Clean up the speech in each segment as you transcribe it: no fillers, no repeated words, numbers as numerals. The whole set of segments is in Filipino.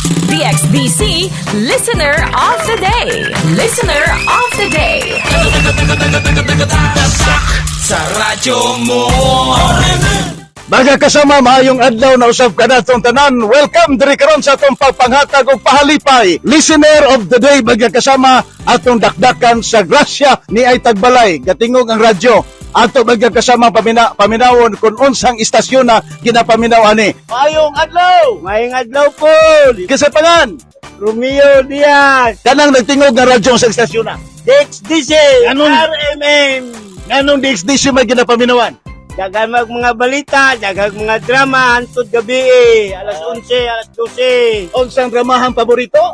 DXDC Listener of the Day. Listener of the Day. Sa radyo mo. Mga kasama, maayong adlaw na usab ka natong tanan. Welcome diri karon sa atong pagpanghatag og pahalipay. Listener of the Day, mga kasama, atong dakdakan sa grasya ni ay Tagbalay. Gatingog ang radyo. Ato mga kasama paminawon kung unsang istasyon na ginapaminaw ani. Maayong adlaw! Maayong adlaw po! Kasi pangan, Romeo Diaz! kanang nagtingog nga radyo sa istasyon na. DXDC! Anong- RMM! Nganong DXDC may ginapaminawan? Daghang mga balita, daghang mga drama, hantod gabi, alas 11, alas 12. Unsang dramahan paborito?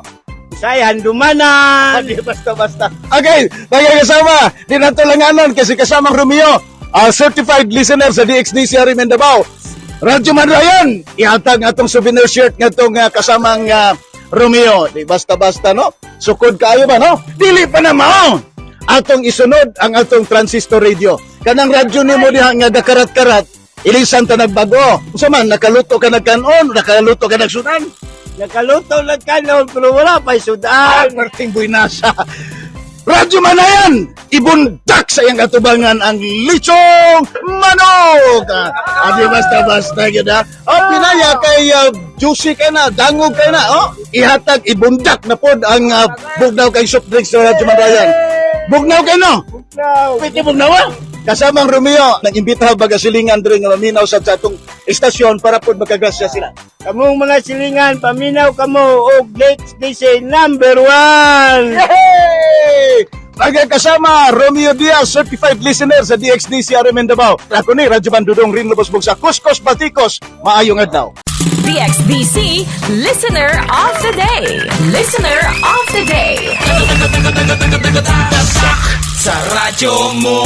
Say, handumanan! Hindi, basta-basta. Okay, mga kasama, di nato langanan kasi kasamang Romeo, certified listener sa DXDC Arimen Davao. Radyo Manrayan, ihatag atong souvenir shirt nga itong kasamang Romeo. Di basta-basta, no? Sukod kayo ba, no? Dili pa na mao! Atong isunod ang atong transistor radio. Kanang radyo ni mo diha nga dakarat-karat, ilisan ta nagbago. Unsa man, nakaluto ka nagkanon, nakaluto ka nagsudan. Nakaluto lang kanon, pero wala pa sudan. Marting buinasa. Radyo Manayan, ibundak sa iyang atubangan ang lichong manok. Adi basta-basta yun ha. O, pinaya kay juicy ka na, dangog ka na. O, ihatag, ibundak na pod ang bugnaw kay soft drinks sa Radyo Manayan. Bugnaw kayo no? Now, Pwede bugnaw ah? Kasamang Romeo, nag-imbita bagasilingan diri nga maminaw sa atong istasyon para pod makagrasya sila. kamong mga silingan, paminaw kamo, og DXDC number 1! Hey! Mga kasama, Romeo Diaz, certified listener sa DXDC Arimen Davao. Ako ni, Radyo Bandudong rin lubos sa Kuskos Batikos. Maayong adlaw. DXDC Listener of the Day. Listener of the Day. Sa radyo mo.